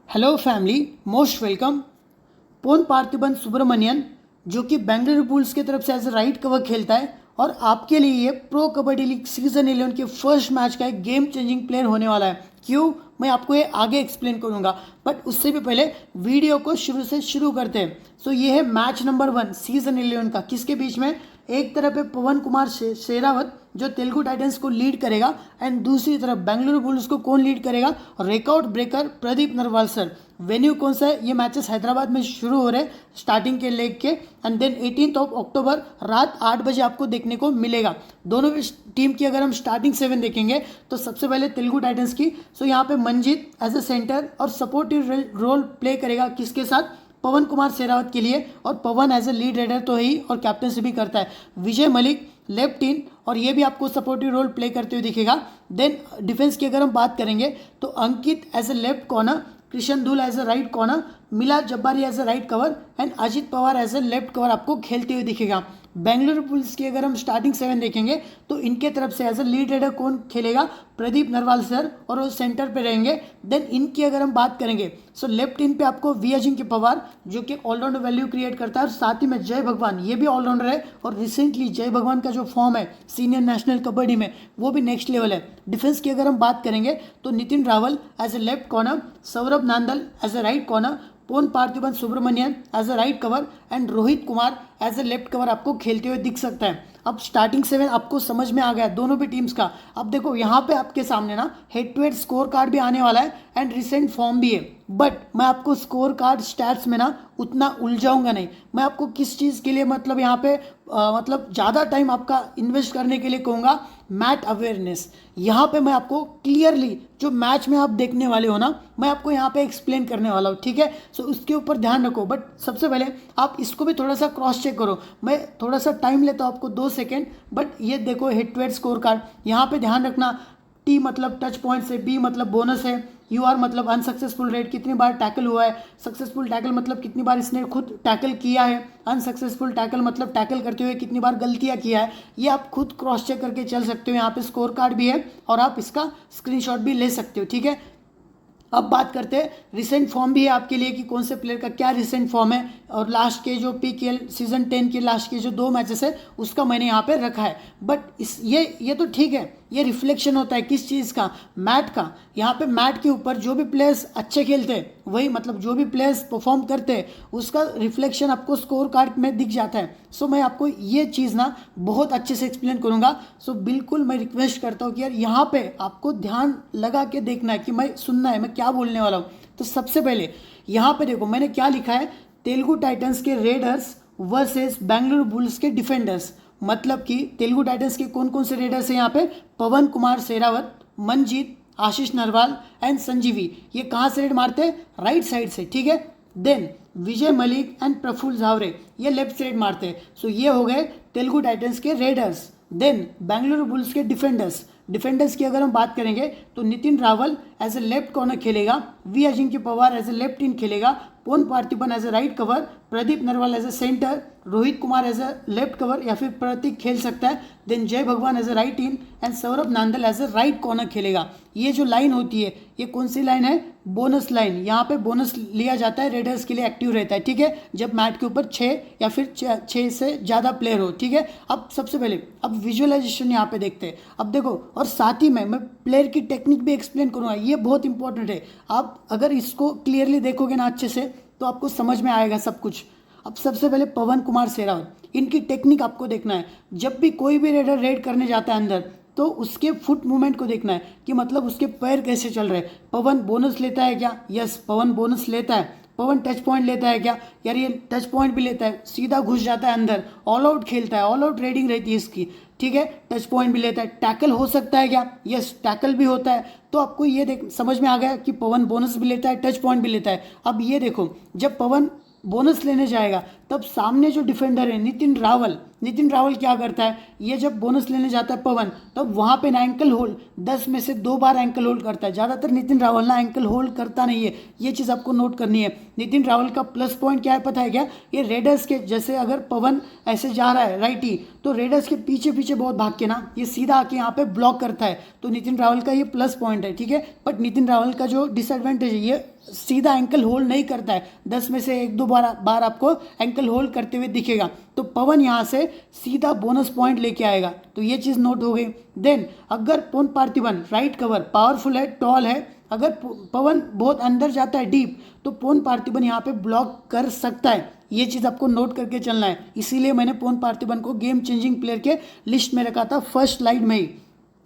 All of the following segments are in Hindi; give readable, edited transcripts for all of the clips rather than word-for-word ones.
Hello family, most welcome. Pon Parthiban Subramanian जो कि बेंगलुरु बुल्स की तरफ से एज ए राइट कवर खेलता है और आपके लिए ये प्रो कबड्डी लीग सीजन 11 के फर्स्ट मैच का एक गेम चेंजिंग प्लेयर होने वाला है। क्यों, मैं आपको ये आगे एक्सप्लेन करूंगा, बट उससे भी पहले वीडियो को शुरू से शुरू करते हैं। सो ये है मैच नंबर 1 सीजन 11 का, किसके बीच में? एक तरफ है पवन कुमार शेरावत जो तेलुगु टाइटंस को लीड करेगा एंड दूसरी तरफ बेंगलुरु बुल्स को कौन लीड करेगा? Record breaker Pradeep Narwal sir. Venue कौन सा है? ये मैचेस हैदराबाद में शुरू हो रहे हैं स्टार्टिंग के लेग के, एंड देन 18 अक्टूबर रात 8 बजे आपको देखने को मिलेगा। दोनों टीम की अगर हम स्टार्टिंग 7 देखेंगे तो सबसे पहले तेलुगु टाइटंस की, सो यहाँ पे मंजीत एज ए सेंटर और सपोर्टिव रोल प्ले करेगा किसके साथ? पवन कुमार शेरावत के लिए, और पवन एज ए लीड रेडर तो ही और कैप्टनसी भी करता है। विजय मलिक लेफ्ट इन, और ये भी आपको सपोर्टिव रोल प्ले करते हुए दिखेगा। देन डिफेंस की अगर हम बात करेंगे तो Ankit as a left corner, Krishan Dhull as a right corner, Milad Jabbari as a right cover and Ajit Pawar as a left cover आपको खेलते हुए दिखेगा। बेंगलुरु बुल्स की अगर हम स्टार्टिंग 7 देखेंगे तो इनके तरफ से एज ए लीड रेडर कौन खेलेगा? प्रदीप नरवाल सर, और वो सेंटर पे रहेंगे। देन इनकी अगर हम बात करेंगे सो लेफ्ट इन पे आपको वी अजिंक्य पवार जो कि ऑलराउंडर वैल्यू क्रिएट करता है, और साथ ही में जय भगवान, ये भी ऑलराउंडर है, और रिसेंटली जय भगवान का जो फॉर्म है सीनियर नेशनल कबड्डी में वो भी नेक्स्ट लेवल है। डिफेंस की अगर हम बात करेंगे तो Nitin Rawal as a left corner, Saurabh Nandal as a right corner, Pon Parthiban Subramanian as a right cover and Rohit Kumar as a left cover आपको खेलते हुए दिख सकता है। अब स्टार्टिंग 7 आपको समझ में आ गया दोनों भी टीम्स का। अब देखो यहाँ पे आपके सामने ना head to head score card भी आने वाला है एंड रिसेंट फॉर्म भी है, बट मैं आपको स्कोर कार्ड स्टैट्स में ना उतना उलझाऊंगा नहीं। मैं आपको किस चीज़ के लिए मतलब यहाँ पे मतलब ज़्यादा टाइम आपका इन्वेस्ट करने के लिए कहूँगा, मैच अवेयरनेस। यहाँ पे मैं आपको क्लियरली जो मैच में आप देखने वाले हो ना, मैं आपको यहाँ पे एक्सप्लेन करने वाला हूँ, ठीक है? सो उसके ऊपर ध्यान रखो, बट सबसे पहले आप इसको भी थोड़ा सा क्रॉस चेक करो। मैं थोड़ा सा टाइम लेता हूँ आपको 2 सेकेंड, बट ये देखो head to head score card. यहाँ पे ध्यान रखना, टी मतलब टच पॉइंट से, बी मतलब बोनस है, यू आर मतलब अनसक्सेसफुल रेट, कितनी बार टैकल हुआ है, सक्सेसफुल टैकल मतलब कितनी बार इसने खुद टैकल किया है, अनसक्सेसफुल टैकल मतलब टैकल करते हुए कितनी बार गलतियां किया है। ये आप खुद क्रॉस चेक करके चल सकते हो। यहाँ पे स्कोर कार्ड भी है और आप इसका स्क्रीनशॉट भी ले सकते हो, ठीक है? अब बात करते हैं, रिसेंट फॉर्म भी है आपके लिए कि कौन से प्लेयर का क्या रिसेंट फॉर्म है, और लास्ट के जो पीकेएल सीजन 10 के लास्ट के जो 2 मैचेस है उसका मैंने यहाँ पे रखा है। बट इस ये तो ठीक है, ये रिफ्लेक्शन होता है किस चीज़ का? मैट का। यहाँ पे मैट के ऊपर जो भी प्लेयर्स अच्छे खेलते हैं, वही मतलब जो भी प्लेयर्स परफॉर्म करते हैं उसका रिफ्लेक्शन आपको स्कोर कार्ड में दिख जाता है। सो मैं आपको ये चीज़ ना बहुत अच्छे से एक्सप्लेन करूँगा। सो बिल्कुल मैं रिक्वेस्ट करता हूँ कि यार यहाँ पे आपको ध्यान लगा के देखना है कि मैं सुनना है मैं क्या बोलने वाला हूँ। तो सबसे पहले यहाँ पे देखो मैंने क्या लिखा है, तेलुगु टाइटंस के रेडर्स वर्सेस बेंगलुरु बुल्स के डिफेंडर्स। मतलब कि तेलुगु टाइटंस के कौन कौन से रेडर्स हैं यहाँ पे? पवन कुमार शेरावत, मंजीत, आशीष नरवाल एंड संजीवी। ये कहाँ से रेड मारते हैं? राइट साइड से, ठीक है? देन विजय मलिक एंड प्रफुल्ल झावरे ये लेफ्ट साइड मारते हैं। सो ये हो गए तेलुगु टाइटंस के रेडर्स। देन बेंगलुरु बुल्स के डिफेंडर्स की अगर हम बात करेंगे तो Nitin Rawal as a left corner खेलेगा, V Ajinkya Pawar as a left in खेलेगा, Pon Parthiban as a right cover, Pradeep Narwal as a centre, Rohit Kumar as a left cover या फिर प्रतीक खेल सकता है। Then Jai Bhagwan as a right in and Saurabh Nandal as a right corner खेलेगा। ये जो लाइन होती है ये कौन सी लाइन है? Bonus line. यहाँ पे बोनस लिया जाता है, रेडर्स के लिए एक्टिव रहता है, ठीक है? जब मैट के ऊपर 6 या फिर 6 से ज़्यादा प्लेयर हो, ठीक है? अब सबसे पहले अब विजुअलाइजेशन यहाँ पे देखते हैं। अब देखो, और साथ ही में मैं प्लेयर की टेक्निक भी एक्सप्लेन करूँगा, ये बहुत इंपॉर्टेंट है। आप अगर इसको क्लियरली देखोगे ना अच्छे से तो आपको समझ में आएगा सब कुछ। अब सबसे पहले पवन कुमार शेरावत, इनकी टेक्निक आपको देखना है। जब भी कोई भी रेडर रेड करने जाता है अंदर तो उसके फुट मूवमेंट को देखना है कि मतलब उसके पैर कैसे चल रहे हैं। पवन बोनस लेता है क्या? यस, पवन बोनस लेता है। पवन टच पॉइंट लेता है क्या? यार ये टच पॉइंट भी लेता है, सीधा घुस जाता है अंदर, ऑल आउट खेलता है, ऑल आउट रेडिंग रहती है इसकी, ठीक है? टच पॉइंट भी लेता है। टैकल हो सकता है क्या? यस, टैकल भी होता है। तो आपको ये देख समझ में आ गया कि पवन बोनस भी लेता है, टच पॉइंट भी लेता है। अब ये देखो, जब पवन बोनस लेने जाएगा तब सामने जो डिफेंडर है नितिन रावल क्या करता है, ये जब बोनस लेने जाता है पवन, तब वहाँ पे ना एंकल होल्ड 10 में से 2 बार एंकल होल्ड करता है। ज़्यादातर नितिन रावल ना एंकल होल्ड करता नहीं है, ये चीज़ आपको नोट करनी है। नितिन रावल का प्लस पॉइंट क्या है पता है क्या, ये रेडर्स के जैसे अगर पवन ऐसे जा रहा है राइटी, तो रेडर्स के पीछे पीछे बहुत भाग के ना ये सीधा आके यहाँ पे ब्लॉक करता है, तो नितिन रावल का ये प्लस पॉइंट है, ठीक है। बट नितिन रावल का जो डिसएडवांटेज है, ये सीधा एंकल होल्ड नहीं करता है, 10 में से 1-2 बार आपको एंकल होल्ड करते हुए दिखेगा। तो पवन यहाँ से सीधा बोनस पॉइंट लेके आएगा, तो ये चीज़ नोट हो गई। देन अगर पोन पार्थिबन राइट कवर पावरफुल है, टॉल है, अगर पवन बहुत अंदर जाता है डीप, तो पोन पार्थिबन यहाँ पे ब्लॉक कर सकता है, ये चीज़ आपको नोट करके चलना है। इसीलिए मैंने पोन पार्थिबन को गेम चेंजिंग प्लेयर के लिस्ट में रखा था फर्स्ट स्लाइड में ही।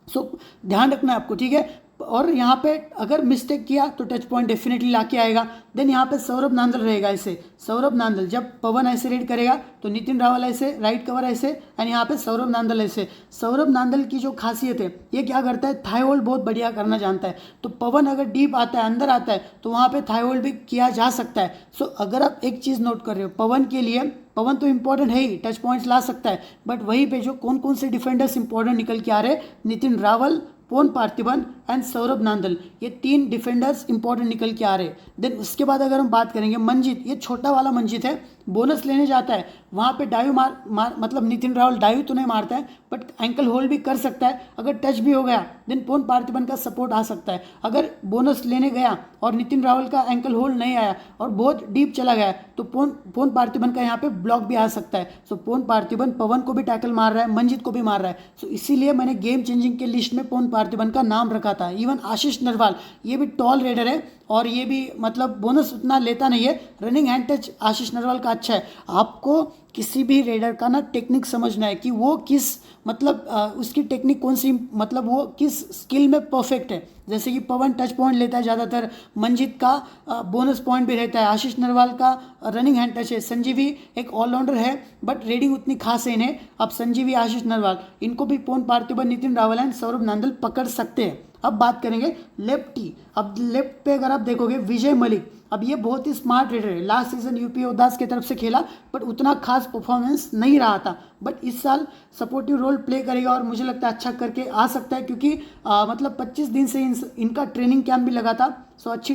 सो ध्यान रखना है आपको, ठीक है। और यहाँ पे अगर मिस्टेक किया तो टच पॉइंट डेफिनेटली लाके आएगा। देन यहाँ पे सौरभ नांदल रहेगा ऐसे, सौरभ नांदल जब पवन ऐसे रेड करेगा तो नितिन रावल ऐसे, राइट कवर ऐसे, एंड यहाँ पे सौरभ नांदल ऐसे। सौरभ नांदल की जो खासियत है, ये क्या करता है, थाई होल्ड बहुत बढ़िया करना जानता है। तो पवन अगर डीप आता है, अंदर आता है, तो वहाँ पे थाई होल्ड भी किया जा सकता है। सो अगर आप एक चीज़ नोट कर रहे हो, पवन के लिए, पवन तो इंपॉर्टेंट है ही, टच पॉइंट्स ला सकता है, बट वहीं पे जो कौन कौन से डिफेंडर्स इंपॉर्टेंट निकल के आ रहे हैं, नितिन रावल, पोन पार्थिबन एंड सौरभ नांदल, ये 3 डिफेंडर्स इंपॉर्टेंट निकल के आ रहे हैं। देन उसके बाद अगर हम बात करेंगे मंजीत, ये छोटा वाला मंजीत है, बोनस लेने जाता है, वहाँ पे डाइव मार मतलब नितिन रावल डाइव तो नहीं मारता है, बट एंकल होल्ड भी कर सकता है। अगर टच भी हो गया देन पोन पार्थिबन का सपोर्ट आ सकता है। अगर बोनस लेने गया और नितिन रावल का एंकल होल्ड नहीं आया और बहुत डीप चला गया, तो पोन पार्थिबन का यहाँ पे ब्लॉक भी आ सकता है। सो पोन पार्थिबन पवन को भी टैकल मार रहा है, मंजीत को भी मार रहा है। सो इसीलिए मैंने गेम चेंजिंग के लिस्ट में पोन पार्थिबन का नाम रखा था। इवन आशीष नरवाल, ये भी टॉल रेडर है और ये भी मतलब बोनस उतना लेता नहीं है, रनिंग हैंड टच आशीष नरवाल का अच्छा है। आपको किसी भी रेडर का ना टेक्निक समझना है कि वो किस मतलब उसकी टेक्निक कौन सी, मतलब वो किस स्किल में परफेक्ट है। जैसे कि पवन टच पॉइंट लेता है ज़्यादातर, मंजीत का बोनस पॉइंट भी रहता है, आशीष नरवाल का रनिंग हैंड टच है, संजीवी एक ऑलराउंडर है बट रेडिंग उतनी खास है इन्हें। अब संजीवी, आशीष नरवाल, इनको भी पोन पार्थिबन, नितिन रावल एंड सौरभ नांदल पकड़ सकते हैं। अब बात करेंगे लेफ्टी। अब लेफ्ट पे अगर आप देखोगे विजय मलिक, अब ये बहुत ही स्मार्ट रेडर है, लास्ट सीजन यूपी उदास की तरफ से खेला बट उतना खास परफॉर्मेंस नहीं रहा था, बट इस साल सपोर्टिव रोल प्ले करेगा और मुझे लगता है अच्छा करके आ सकता है, क्योंकि मतलब 25 दिन से इनका ट्रेनिंग कैंप भी लगा था। सो अच्छी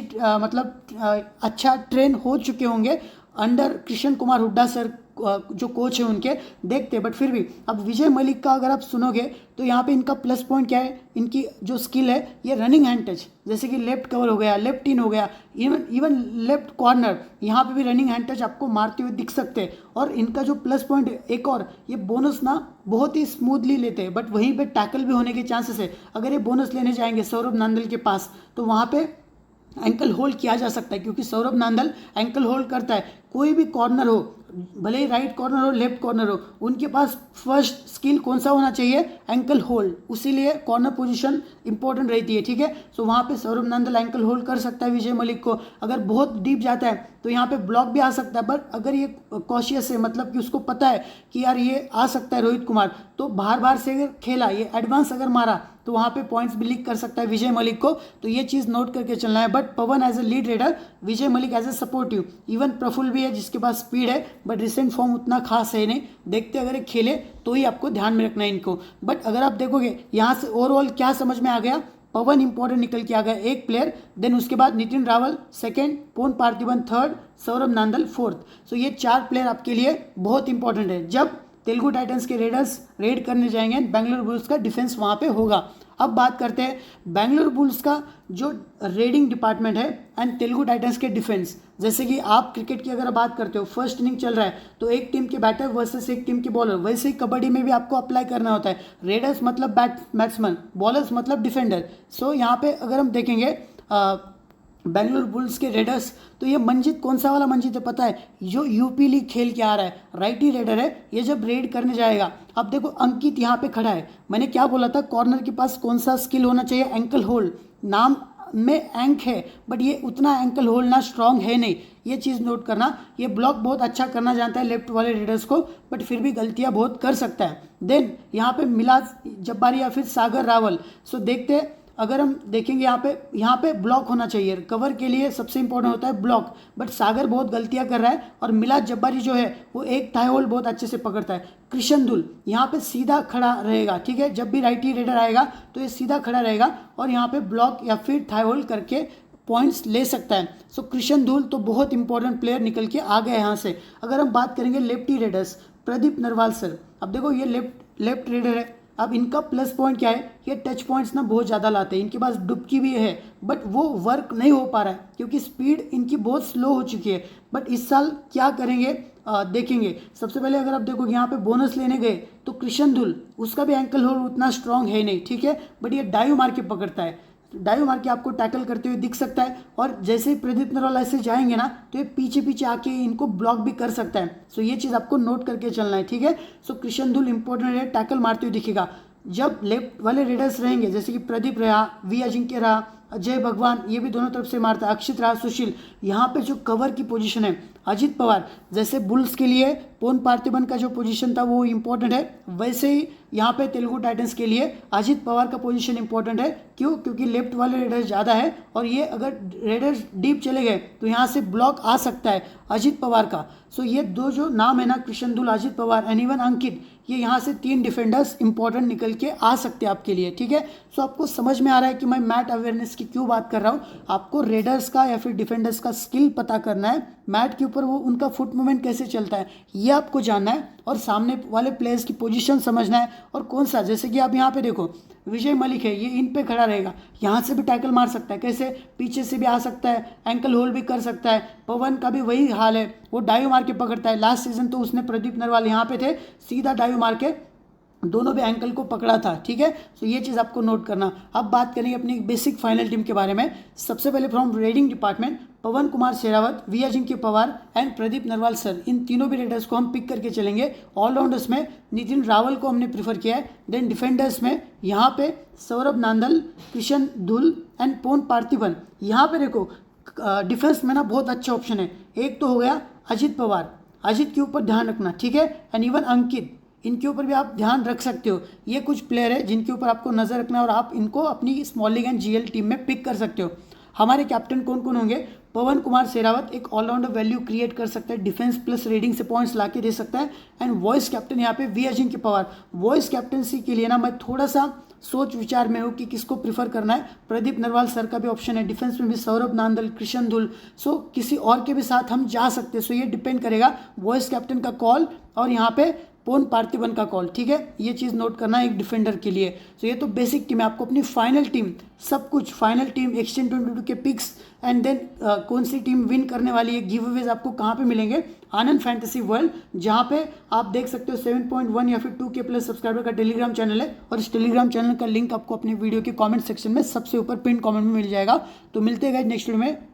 अच्छा ट्रेन हो चुके होंगे अंडर कृष्ण कुमार हुड्डा सर जो कोच है उनके, देखते। बट फिर भी अब विजय मलिक का अगर आप सुनोगे तो यहाँ पे इनका प्लस पॉइंट क्या है, इनकी जो स्किल है ये रनिंग हैंड टच, जैसे कि लेफ्ट कवर हो गया, लेफ्ट इन हो गया, इवन लेफ्ट कॉर्नर, यहाँ पे भी रनिंग हैंड टच आपको मारते हुए दिख सकते हैं। और इनका जो प्लस पॉइंट एक और, ये बोनस ना बहुत ही स्मूथली लेते हैं, बट वहीं पर टैकल भी होने के चांसेस है। अगर ये बोनस लेने जाएंगे सौरभ नांदल के पास तो वहाँ पर एंकल होल्ड किया जा सकता है, क्योंकि सौरभ नांदल एंकल होल्ड करता है। कोई भी कॉर्नर हो, भले ही राइट कॉर्नर हो, लेफ्ट कॉर्नर हो, उनके पास फर्स्ट स्किल कौन सा होना चाहिए, एंकल होल्ड। उसीलिए कॉर्नर पोजीशन इंपॉर्टेंट रहती है, ठीक है। सो वहाँ पे सौरभ नांदल एंकल होल्ड कर सकता है विजय मलिक को। अगर बहुत डीप जाता है तो यहाँ पे ब्लॉक भी आ सकता है, बट अगर ये कॉशियस है, मतलब कि उसको पता है कि यार ये आ सकता है रोहित कुमार, तो बार बार से अगर खेला, ये एडवांस अगर मारा, तो वहाँ पे पॉइंट्स भी लीक कर सकता है विजय मलिक को। तो ये चीज़ नोट करके चलना है। But Pawan as a lead raider, Vijay Malik as a supportive, even Praful भी है जिसके पास स्पीड है, बट रिसेंट फॉर्म उतना खास है नहीं, देखते अगर ये खेले तो ही आपको ध्यान में रखना है इनको। बट अगर आप देखोगे यहाँ से ओवरऑल क्या समझ में आ गया, पवन इंपॉर्टेंट निकल के आ गया एक प्लेयर, देन उसके बाद नितिन रावल सेकेंड, पोन पार्थिबन थर्ड, सौरभ नांदल फोर्थ। सो ये 4 प्लेयर आपके लिए बहुत इंपॉर्टेंट है जब तेलुगु टाइटंस के रेडर्स रेड करने जाएंगे, बेंगलुरु बुल्स का डिफेंस वहाँ पे होगा। अब बात करते हैं बेंगलुरु बुल्स का जो रेडिंग डिपार्टमेंट है एंड तेलुगु टाइटंस के डिफेंस। जैसे कि आप क्रिकेट की अगर बात करते हो, फर्स्ट इनिंग चल रहा है तो एक टीम के बैटर वर्सेस एक टीम के बॉलर, वैसे ही कबड्डी में भी आपको अप्लाई करना होता है। रेडर्स मतलब बैट्समैन, बॉलर्स मतलब डिफेंडर। सो यहाँ पे अगर हम देखेंगे बेंगलुरु बुल्स के रेडर्स, तो ये मंजीत कौन सा वाला मंजीत है पता है, जो यूपी लीग खेल के आ रहा है, राइटी रेडर है। ये जब रेड करने जाएगा, अब देखो अंकित यहाँ पे खड़ा है, मैंने क्या बोला था, कॉर्नर के पास कौन सा स्किल होना चाहिए, एंकल होल्ड। नाम में एंक है बट ये उतना एंकल होल्ड ना स्ट्रांग है नहीं, ये चीज़ नोट करना। ये ब्लॉक बहुत अच्छा करना जानता है लेफ्ट वाले रेडर्स को, बट फिर भी गलतियाँ बहुत कर सकता है। देन यहाँ पे मिलाद जब्बारी या फिर सागर रावल। सो देखते हैं अगर हम देखेंगे यहाँ पे ब्लॉक होना चाहिए, कवर के लिए सबसे इंपॉर्टेंट होता है ब्लॉक, बट सागर बहुत गलतियां कर रहा है और मिलाद जब्बारी जो है वो एक थाई होल्ड बहुत अच्छे से पकड़ता है। कृष्ण धुल यहाँ पे सीधा खड़ा रहेगा, ठीक है, जब भी राइटी रेडर आएगा तो ये सीधा खड़ा रहेगा और यहाँ पे ब्लॉक या फिर थाई होल्ड करके पॉइंट्स ले सकता है। सो कृष्ण धुल तो बहुत इंपॉर्टेंट प्लेयर निकल के आ गया यहाँ से। अगर हम बात करेंगे lefty readers, Pradeep Narwal sir, अब देखो ये लेफ्ट रेडर है। अब इनका प्लस पॉइंट क्या है, ये टच पॉइंट्स ना बहुत ज़्यादा लाते हैं, इनके पास डुबकी भी है बट वो वर्क नहीं हो पा रहा है क्योंकि स्पीड इनकी बहुत स्लो हो चुकी है। बट इस साल क्या करेंगे देखेंगे। सबसे पहले अगर आप देखो यहाँ पे बोनस लेने गए तो कृष्ण धुल, उसका भी एंकल होल्ड उतना स्ट्रांग है नहीं, ठीक है, बट ये डाइव मार के पकड़ता है, डाइव मार के आपको टैकल करते हुए दिख सकता है। और जैसे ही प्रदीप नरवाल ऐसे जाएंगे ना तो ये पीछे पीछे आके इनको ब्लॉक भी कर सकता है। सो ये चीज़ आपको नोट करके चलना है, ठीक है। सो कृष्ण धुल इंपॉर्टेंट है, टैकल मारते हुए दिखेगा। जब लेफ्ट वाले रेडर्स रहेंगे जैसे कि प्रदीप रहा, वी अजिंक्य रहा, अजय भगवान, ये भी दोनों तरफ से मारता है, अक्षित रहा, सुशील, यहाँ पे जो कवर की पोजीशन है, अजित पवार, जैसे बुल्स के लिए पोन पार्थिबन का जो पोजीशन था वो इंपॉर्टेंट है, वैसे ही यहाँ पे तेलुगु टाइटंस के लिए अजित पवार का पोजीशन इंपॉर्टेंट है। क्यों? क्योंकि लेफ्ट वाले रेडर्स ज़्यादा है और ये अगर रेडर्स डीप चले गए तो यहाँ से ब्लॉक आ सकता है अजित पवार का। सो ये दो जो नाम है ना, कृष्ण धुल, अजित पवार एंड इवन अंकित, ये यहाँ से 3 डिफेंडर्स इंपॉर्टेंट निकल के आ सकते हैं आपके लिए, ठीक है। सो आपको समझ में आ रहा है कि मैं मैट अवेयरनेस की क्यों बात कर रहा हूँ। आपको रेडर्स का या फिर डिफेंडर्स का स्किल पता करना है, मैट के ऊपर वो उनका फुट मूवमेंट कैसे चलता है ये आपको जानना है और सामने वाले प्लेयर्स की पोजीशन समझना है और कौन सा, जैसे कि आप यहाँ पे देखो विजय मलिक है, ये इन पे खड़ा रहेगा, यहाँ से भी टैकल मार सकता है, कैसे, पीछे से भी आ सकता है, एंकल होल्ड भी कर सकता है। पवन का भी वही हाल है, वो डाइव मार के पकड़ता है। लास्ट सीजन तो उसने, प्रदीप नरवाल यहाँ पे थे, सीधा डाइव मार के दोनों भी एंकल को पकड़ा था, ठीक है। तो ये चीज़ आपको नोट करना। अब बात करेंगे अपनी बेसिक फाइनल टीम के बारे में। सबसे पहले from raiding department Pawan Kumar Sehrawat, V Ajinkya Pawar and Pradeep Narwal sir, इन तीनों भी रेडर्स को हम पिक करके चलेंगे। ऑलराउंडर्स में नितिन रावल को हमने प्रीफर किया है। देन डिफेंडर्स में यहाँ पे सौरभ नांदल, कृष्ण धुल एंड पोन पार्थिबन। यहाँ पे देखो डिफेंस में ना बहुत अच्छा ऑप्शन है। एक तो हो गया अजित पवार, अजित के ऊपर ध्यान रखना, ठीक है, एंड इवन अंकित, इनके ऊपर भी आप ध्यान रख सकते हो। ये कुछ प्लेयर है जिनके ऊपर आपको नज़र रखना है और आप इनको अपनी small league and GL team में पिक कर सकते हो। हमारे कैप्टन कौन कौन होंगे? पवन कुमार शेरावत एक ऑलराउंडर वैल्यू क्रिएट कर सकता है, डिफेंस प्लस रीडिंग से पॉइंट्स ला के दे सकता है। एंड वॉइस कैप्टन यहाँ पे V Ajinkya Pawar. Vice captaincy के लिए ना मैं थोड़ा सा सोच विचार में हूँ कि किसको प्रीफर करना है। प्रदीप नरवाल सर का भी ऑप्शन है, डिफेंस में भी सौरभ नांदल, कृष्ण धुल, सो किसी और के भी साथ हम जा सकते हैं। सो ये डिपेंड करेगा वॉइस कैप्टन का कॉल और यहाँ पे पोन पार्थिबन का कॉल, ठीक है, ये चीज़ नोट करना है एक डिफेंडर के लिए। तो ये तो बेसिक टीम है। आपको अपनी फाइनल टीम, सब कुछ फाइनल टीम, एक्सचेंज 22 के पिक्स एंड देन कौन सी टीम विन करने वाली है, गिव अवेज आपको कहाँ पे मिलेंगे? आनंद फैंटेसी वर्ल्ड, जहाँ पे आप देख सकते हो 7.1 या फिर 2K प्लस सब्सक्राइबर का टेलीग्राम चैनल है और इस टेलीग्राम चैनल का लिंक आपको अपने वीडियो के कॉमेंट सेक्शन में सबसे ऊपर पिन कॉमेंट में मिल जाएगा। तो मिलते हैं गाइस नेक्स्ट वीडियो में।